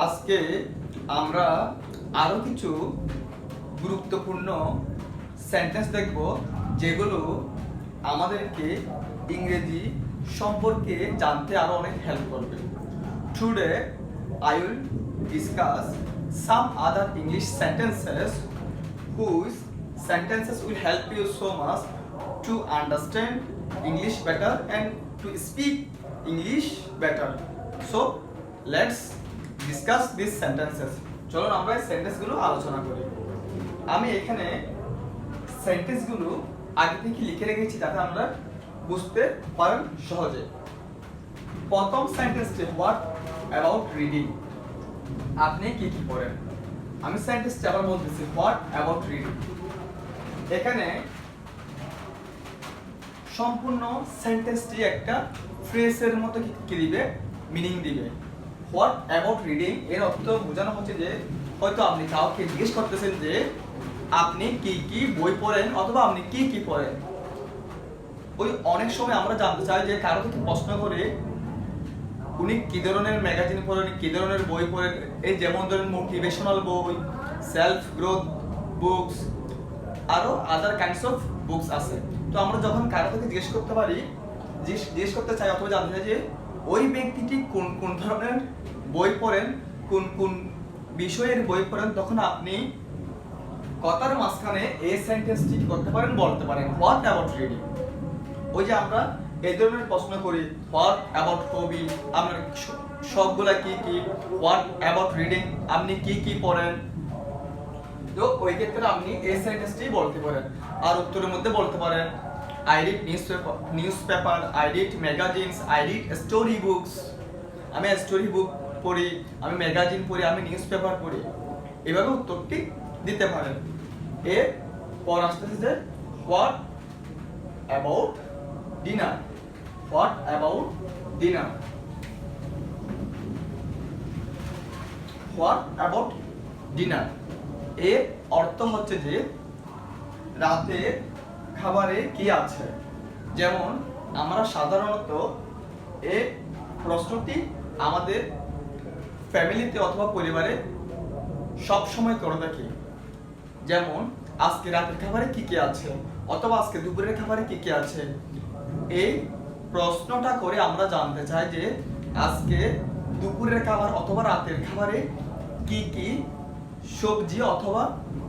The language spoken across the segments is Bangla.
আজকে আমরা আরো কিছু গুরুত্বপূর্ণ সেন্টেন্স দেখব যেগুলো আমাদেরকে ইংরেজি সম্পর্কে জানতে আরো অনেক হেল্প করবে। Today I will discuss some other English sentences whose sentences will help you so much to understand English better and to speak English better. So let's discuss these sentences. চলুন আমরা এই সেন্টেন্সগুলো আলোচনা করি। আমি এখানে সেন্টেন্সগুলো আগে থেকে লিখে রেখেছি যাতে আমরা বুঝতে পারেন সহজে। প্রথম সেন্টেন্সটি হোয়াট অ্যাবাউট রিডিং। আপনি কি কি পড়েন? আমি সেন্টেন্সটা আবার বলতেছি হোয়াট অ্যাবাউট রিডিং। এখানে সম্পূর্ণ সেন্টেন্সটি একটা ফ্রেজের মতো কি দিবে, মিনিং দিবে। হোয়াট অ্যাবাউট রিডিং এর অর্থ বোঝানো হচ্ছে যে হয়তো আপনি কাউকে জিজ্ঞেস করতেছেন যে আপনি কি কি বই পড়েন অথবা আপনি কি কি পড়েন। ওই অনেক সময় আমরা জানতে চাই যে কারো থেকে প্রশ্ন করে উনি কি ধরনের ম্যাগাজিন পড়েন, কি ধরনের বই পড়েন। এই যেমন ধরেন মোটিভেশনাল বই, সেলফ গ্রোথ বুকস, আরো আদার কাইন্ডস অফ বুকস আছে। তো আমরা যখন কারো থেকে জিজ্ঞেস করতে চাই অথবা জানতে চাই যে ওই ব্যক্তিটি কোন কোন ধরনের বই পড়েন, কোন কোন বিষয়ের বই পড়েন, তখন আপনি কথার মাঝখানে এই সেন্টেন্সটি করতে পারেন, বলতে পারেন হোয়াট অ্যাবাউট রিডিং। ওই যে আমরা এই ধরনের প্রশ্ন করি হোয়াট অ্যাবাউট হবি, আপনার সবগুলা কি কি, হোয়াট অ্যাবাউট রিডিং আপনি কি কি পড়েন। তো ওই ক্ষেত্রে আপনি এই সেন্টেন্সটি বলতে পারেন। আর উত্তরের মধ্যে বলতে পারেন I read newspaper, I read magazines, I read story books. আমি স্টোরি বুক পড়ি, আমি ম্যাগাজিন পড়ি, আমি নিউজপেপার পড়ি। এভাবে উত্তরটি দিতে পারেন। এর পর আসতেছে যে what about dinner. What about dinner. What about dinner এর অর্থ হচ্ছে যে রাতের খাবারে কি আছে। যেমন আমরা সাধারণত এই প্রশ্নটি আমাদের ফ্যামিলিতে অথবা পরিবারে সব সময় করে থাকি। যেমন আজকে রাতের খাবারে কি কি আছে অথবা আজকে দুপুরের খাবারে কি কি আছে। এই প্রশ্নটা করে আমরা জানতে চাই যে আজকে দুপুরের খাবার অথবা রাতের খাবারে কি কি সবজি অথবা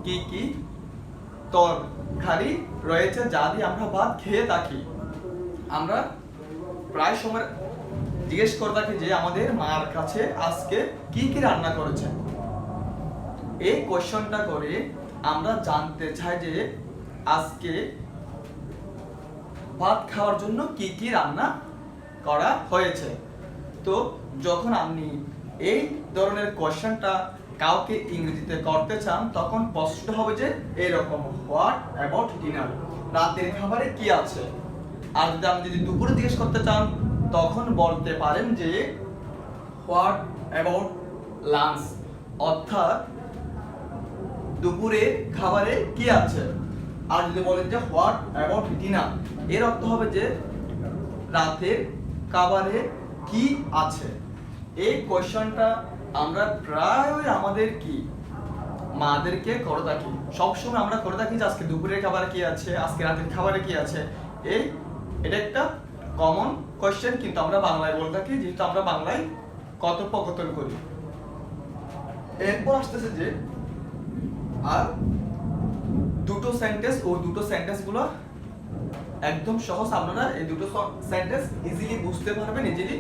কি কি তরকারি রয়েছে যা দিয়ে আমরা ভাত খেয়ে থাকি। আমরা প্রায় সময় জিজ্ঞেস করে থাকি যে আমাদের মার কাছে আজকে কি কি রান্না করেছে। এই কোশ্চেনটা করে আমরা জানতে চাই যে আজকে ভাত খাওয়ার জন্য কি কি রান্না করা হয়েছে। তো যখন আপনি এই ধরনের কোশ্চেনটা কাউকে ইংরেজিতে করতে চান তখন প্রশ্নটা হবে যে এরকম হোয়াট অ্যাবাউট ডিনার, রাতের খাবারে কি আছে। আর যদি দুপুরে জিজ্ঞেস করতে চান তখন বলতে পারেন যে হোয়াট অ্যাবাউট লাঞ্চ, অর্থাৎ দুপুরে খাবারে কি আছে। আর যদি বলেন যে হোয়াট অ্যাবাউট ডিনার এর অর্থ হবে যে রাতের খাবারে কি আছে। এই কোশ্চেনটা আমরা প্রায় আমাদের কি মাদেরকে করে থাকি। সবসময় আমরা করে থাকি যে আজকে দুপুরের খাবারে কি আছে, আজকে রাতের খাবারে কি আছে। এটা একটা কমন কোশ্চেন, কিন্তু আমরা বাংলায় বলে থাকি যেহেতু আমরা বাংলায় কথোপকথন করি। এরপর আসতেছে যে আর দুটো সেন্টেন্স, ও দুটো সেন্টেন্স গুলো একদম সহজ। আপনারা এই দুটো সেন্টেন্স ইজিলি বুঝতে পারবেন, ইজিলি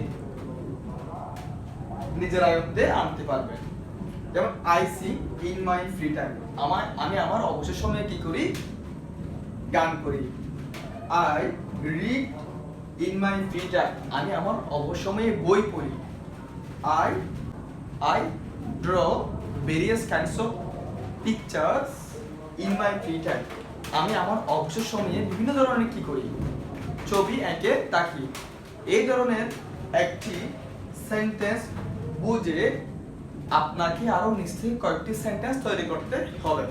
নিজের আয়ত্তে আনতে পারবেন। যেমন I sing in my free time, আমি আমার অবসর সময়ে কি করি, গান করি। I read in my free time, আমি আমার অবসর সময়ে বই পড়ি। I draw various kinds of pictures in my free time, আমি আমার অবসর সময়ে বিভিন্ন ধরনের কি করি, ছবি এঁকে থাকি। এই ধরনের একটি সেন্টেন্স বুঝে আপনাকে আরো নিচ থেকে কয়েকটি সেন্টেন্স তৈরি করতে হবে।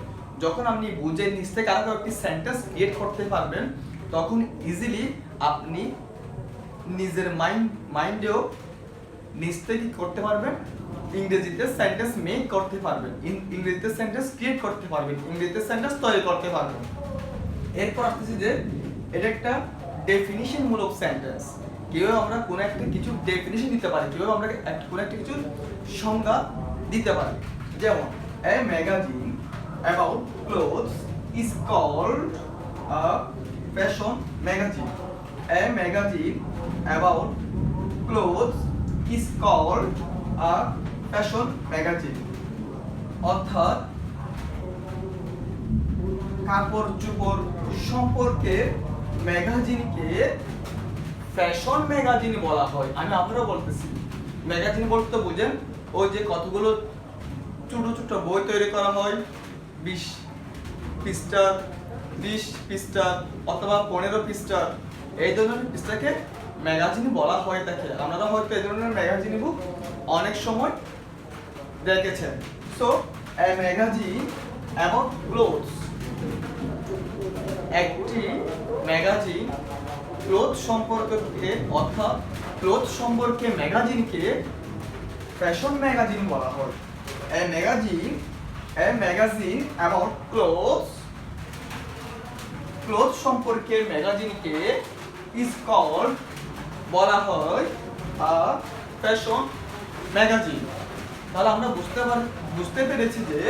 যখন আপনি বুঝে নিচ থেকে আরো কয়েকটি সেন্টেন্স ক্রিয়েট করতে পারবেন তখন ইজিলি আপনি নিজের মাইন্ডেও নিচ থেকে করতে পারবেন, ইংরেজিতে সেন্টেন্স মেক করতে পারবেন, ইংরেজিতে সেন্টেন্স ক্রিয়েট করতে পারবেন, ইংরেজিতে সেন্টেন্স তৈরি করতে পারবেন। এরপর আসতেছি যে এটা একটা ডেফিনিশন মূলক সেন্টেন্স। কিভাবে আমরা কোন একটা কিছু ডেফিনিশন দিতে পারি, কিভাবে আমরা কোন একটা কিছু সংজ্ঞা দিতে পারি। যেমন a magazine about clothes is called a fashion magazine. A magazine about clothes is called a fashion magazine. অর্থাৎ কাপড় চোপড় সম্পর্কে ম্যাগাজিনকে ফ্যাশন ম্যাগাজিন বলা হয়। আমি আবারও বলতেছি, ম্যাগাজিন বলতে তো বুঝেন ওই যে কতগুলো ছোট ছোট বই তৈরি করা হয় 20 পৃষ্ঠা 20 পৃষ্ঠা অথবা 15 পৃষ্ঠা, এই ধরনের পৃষ্ঠাকে ম্যাগাজিন বলা হয় থাকে। আপনারা হয়তো এই ধরনের ম্যাগাজিন বুক অনেক সময় দেখেছেন। So a magazine about clothes, একটি ম্যাগাজিন ক্লোথ সম্পর্কে অর্থাৎ ক্লোথ সম্পর্কে ম্যাগাজিনকে ফ্যাশন ম্যাগাজিন বলা হয়। A magazine about clothes, cloth সম্পর্কে ম্যাগাজিনকে ইজ কল্ড বলা হয় আ ফ্যাশন ম্যাগাজিন। তাহলে আমরা বুঝতে পেরেছি যে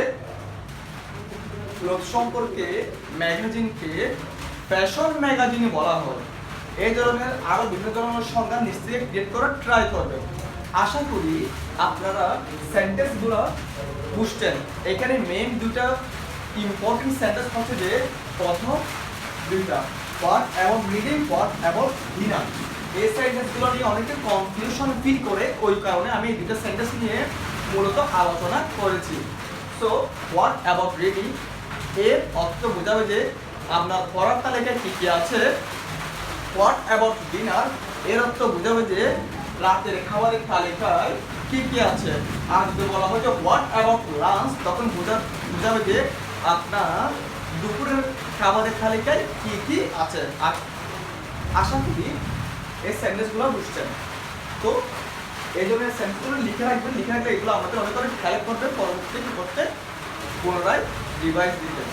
ক্লোথ সম্পর্কে ম্যাগাজিনকে ফ্যাশন ম্যাগাজিন বলা হয়। এই ধরনের আরো বিভিন্ন ধরনের সংজ্ঞা নিশ্চয়ই ক্রিয়েট করার ট্রাই করবেন। আশা করি আপনারা সেন্টেন্সগুলো বুঝছেন। এখানে মেইন দুটা ইম্পর্টেন্ট সেন্টেন্স হচ্ছে যে প্রথম দুইটা what about reading, what about dinner. এই সেন্টেন্সগুলো নিয়ে অনেকে কনফিউশন ফিল করে, ওই কারণে আমি এই দুটো সেন্টেন্স নিয়ে মূলত আলোচনা করেছি। সো হোয়াট অ্যাবাউট রিডিং এর অর্থ বোঝাবে যে আপনার পড়ার তালিকায় কি কি আছে। হোয়াট অ্যাবাউট ডিনার এর অর্থ বোঝাবে যে রাতের খাবারের তালিকায় কি কি আছে। আর যদি বলা হয় যে হোয়াট অ্যাবাউট লাঞ্চ, তখন বোঝাবে যে আপনার দুপুরের খাবারের তালিকায় কি কি আছে। আশা করি এই সেন্টেন্সগুলো বুঝছেন। তো এই জন্য সেন্টেন্সগুলো লিখে রাখবেন, লিখে রাখলে এগুলো আমাদের অনেক অনেক হেল্প করবে পরবর্তীতে কি করতে পুনরায় রিভাইজ দিতে।